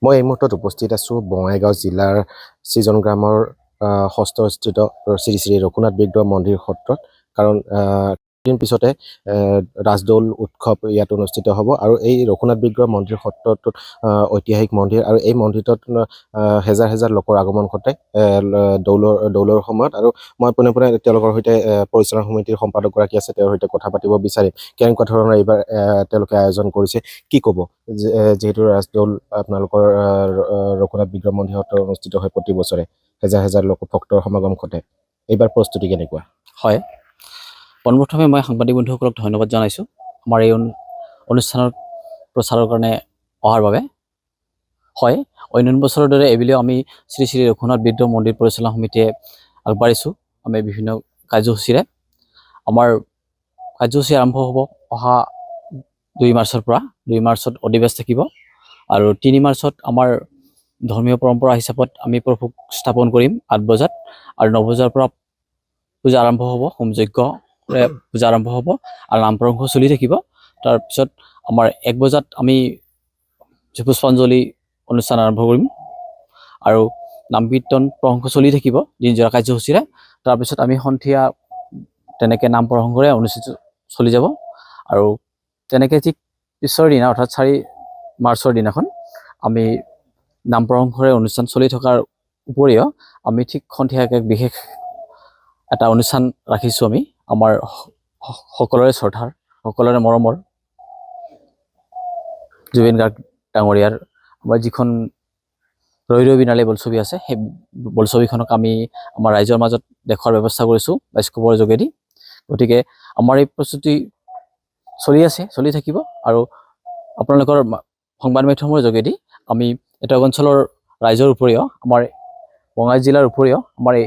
মই এই মুহূৰ্তত উপস্থিত আছোঁ বঙাইগাঁও জিলাৰ চিজন গ্ৰামৰ ষষ্ঠস্থিত শ্ৰী শ্ৰী ৰঘুনাথ বিগ্ৰহ মন্দিৰ সত্ৰত। কাৰণ দিন পিছতে ৰাজদৌল উৎসৱ ইয়াত অনুষ্ঠিত হ'ব আৰু এই ৰঘুনাথ বিগ্ৰহ মন্দিৰ সত্ৰটোত ঐতিহাসিক মন্দিৰ আৰু এই মন্দিৰটোত হেজাৰ হেজাৰ লোকৰ আগমন ঘটে দৌলৰ সময়ত। আৰু মই পোনে পোনে তেওঁলোকৰ সৈতে পৰিচালনা সমিতিৰ সম্পাদকগৰাকী আছে, তেওঁৰ সৈতে কথা পাতিব বিচাৰিম কেনেকুৱা ধৰণৰ এইবাৰ তেওঁলোকে আয়োজন কৰিছে, কি ক'ব যিহেতু ৰাজদৌল আপোনালোকৰ ৰঘুনাথ বিগ্ৰহ মন্দিৰ সত্ৰ অনুষ্ঠিত হয় প্ৰতি বছৰে, হেজাৰ হেজাৰ লোক ভক্তৰ সমাগম ঘটে, এইবাৰ প্ৰস্তুতি কেনেকুৱা? হয়, পোনপ্ৰথমে মই সাংবাদিক বন্ধুসকলক ধন্যবাদ জনাইছোঁ আমাৰ এই অনুষ্ঠানৰ প্ৰচাৰৰ কাৰণে অহাৰ বাবে। হয়, অন্য বছৰৰ দৰে এইবুলিও আমি শ্ৰী শ্ৰী ৰঘুনাথ বিগ্ৰহ মন্দিৰ পৰিচালনা সমিতিয়ে আগবাঢ়িছোঁ। আমি বিভিন্ন কাৰ্যসূচীৰে আমাৰ কাৰ্যসূচী আৰম্ভ হ'ব অহা 2 মাৰ্চৰ পৰা। 2 মাৰ্চত অধিবেশ থাকিব আৰু 3 মাৰ্চত আমাৰ ধৰ্মীয় পৰম্পৰা হিচাপত আমি প্ৰভুক স্থাপন কৰিম 8 বজাত আৰু 9 বজাৰ পৰা পূজা আৰম্ভ হ'ব, হোমযজ্ঞৰে পূজা আৰম্ভ হ'ব আৰু নাম প্ৰসংগ চলি থাকিব। তাৰপিছত আমাৰ 1 বজাত আমি পুষ্পাঞ্জলি অনুষ্ঠান আৰম্ভ কৰিম আৰু নাম কীৰ্তন প্ৰসংগ চলি থাকিব দিনজোৰা কাৰ্যসূচীৰে। তাৰপিছত আমি সন্ধিয়া তেনেকৈ নাম প্ৰসংগৰে অনুষ্ঠিত চলি যাব আৰু তেনেকৈ ঠিক পিছৰ দিনা অৰ্থাৎ 4 মাৰ্চৰ দিনাখন আমি নাম প্ৰসংগৰে অনুষ্ঠান চলি থকাৰ উপৰিও আমি ঠিক সন্ধিয়াকৈ বিশেষ এটা অনুষ্ঠান ৰাখিছোঁ। আমি আমাৰ সকলোৰে শ্ৰদ্ধাৰ, সকলোৰে মৰমৰ জুবিন গাৰ্গ ডাঙৰীয়াৰ আমাৰ যিখন ৰৈ ৰৈ বিনালে বোলছবি আছে, সেই বোলছবিখনক আমি আমাৰ ৰাইজৰ মাজত দেখুৱাৰ ব্যৱস্থা কৰিছোঁ বাস্কোপৰ যোগেদি। গতিকে আমাৰ এই প্ৰস্তুতি চলি থাকিব আৰু আপোনালোকৰ সংবাদ মাধ্যমৰ যোগেদি আমি এটা অঞ্চলৰ ৰাইজৰ উপৰিও আমাৰ বঙাইগাঁও জিলাৰ উপৰিও আমাৰ এই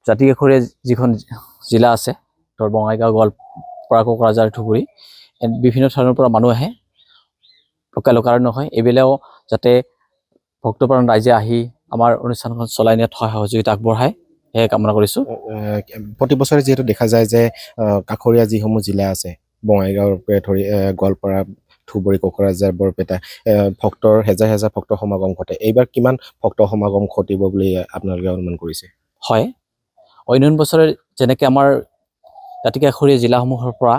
জাতিকাষৰীয়া যিখন জিলা আছে, ধৰ বঙাইগাঁও, গোৱালপাৰা, কোকৰাঝাৰ, ধুবুৰী, বিভিন্ন ঠাইৰ পৰা মানুহ আহে, লোকালয় নহয়। এইবিলাকো যাতে ভক্তপ্ৰাণ ৰাইজে আহি আমাৰ অনুষ্ঠানখন চলাই নিয়াত সহায় সহযোগিতা আগবঢ়ায়, সেয়ে কামনা কৰিছোঁ। প্ৰতি বছৰে যিহেতু দেখা যায় যে কাষৰীয়া যিসমূহ জিলা আছে, বঙাইগাঁৱকে ধৰি গোৱালপাৰা, ধুবুৰী, কোকৰাঝাৰ, বৰপেটা, ভক্তৰ হেজাৰ হেজাৰ ভক্তৰ সমাগম ঘটে। এইবাৰ কিমান ভক্তৰ সমাগম ঘটিব বুলি আপোনালোকে অনুমান কৰিছে? হয়, অন্য বছৰে যেনেকৈ আমাৰ দাঁতিকাষৰীয়া জিলাসমূহৰ পৰা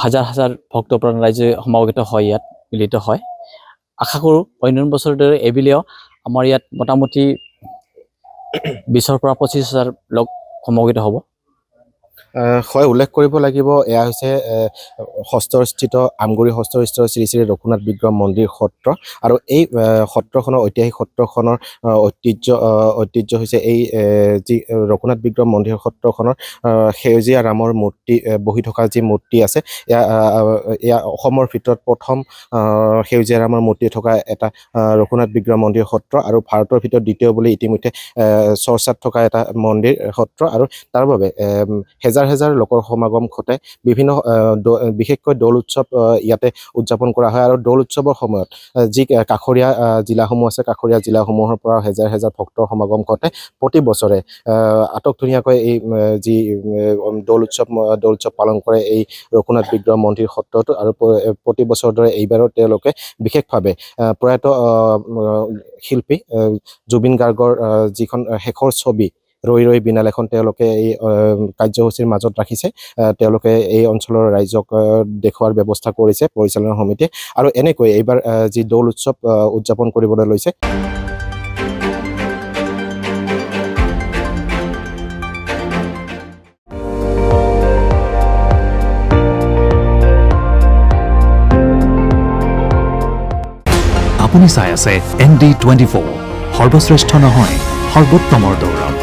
হাজাৰ হাজাৰ ভক্তপ্ৰাণ ৰাইজে সমাগত হয়, ইয়াত মিলিত হয়। আশা কৰোঁ অন্য বছৰৰ দৰে এইবুলিও আমাৰ ইয়াত মোটামুটি 20,000 পৰা 25,000 লোক সমবেত হ'ব। হয়, উল্লেখ কৰিব লাগিব এয়া হৈছে ষষ্ঠস্থিত আমগুৰি ষষ্ঠস্থিত শ্ৰী শ্ৰী ৰঘুনাথ বিগ্ৰহ মন্দিৰ সত্ৰ আৰু এই সত্ৰখনৰ ঐতিহাসিক সত্ৰখনৰ ঐতিহ্য হৈছে এই যি ৰঘুনাথ বিগ্ৰহ মন্দিৰ সত্ৰখনৰ সেউজীয়া ৰামৰ মূৰ্তি বহি থকা যি মূৰ্তি আছে, এয়া অসমৰ ভিতৰত প্ৰথম সেউজীয়া ৰামৰ মূৰ্তি থকা এটা ৰঘুনাথ বিগ্ৰহ মন্দিৰ সত্ৰ আৰু ভাৰতৰ ভিতৰত দ্বিতীয় বুলি ইতিমধ্যে চৰ্চাত থকা এটা মন্দিৰ সত্ৰ। আৰু তাৰ বাবে হেজাৰ হেজাৰ লোকৰ সমাগম ঘটে। বিভিন্ন বিশেষকৈ দৌল উৎসৱ ইয়াতে উদযাপন কৰা হয় আৰু দৌল উৎসৱৰ সময়ত যি কাষৰীয়া জিলাসমূহ আছে, কাষৰীয়া জিলাসমূহৰ পৰা হেজাৰ হেজাৰ ভক্তৰ সমাগম ঘটে প্ৰতি বছৰে। আটকধুনীয়াকৈ এই যি দৌল উৎসৱ পালন কৰে এই ৰঘুনাথ বিগ্ৰহ মন্দিৰ সত্ৰটো আৰু প্ৰতি বছৰৰ দৰে এইবাৰো তেওঁলোকে বিশেষভাৱে প্ৰয়াত শিল্পী জুবিন গাৰ্গৰ যিখন শেষৰ ছবি ৰৈ ৰৈ বিনাল এখন তেওঁলোকে এই কাৰ্যসূচীৰ মাজত ৰাখিছে। তেওঁলোকে এই অঞ্চলৰ ৰাইজক দেখুৱাৰ ব্যৱস্থা কৰিছে পৰিচালনা সমিতিয়ে আৰু এনেকৈ এইবাৰ যি দৌল উৎসৱ উদযাপন কৰিবলৈ লৈছে। আপুনি চাই আছে ND24, সৰ্বশ্ৰেষ্ঠ নহয় সৰ্বোত্তমৰ দৌৰ।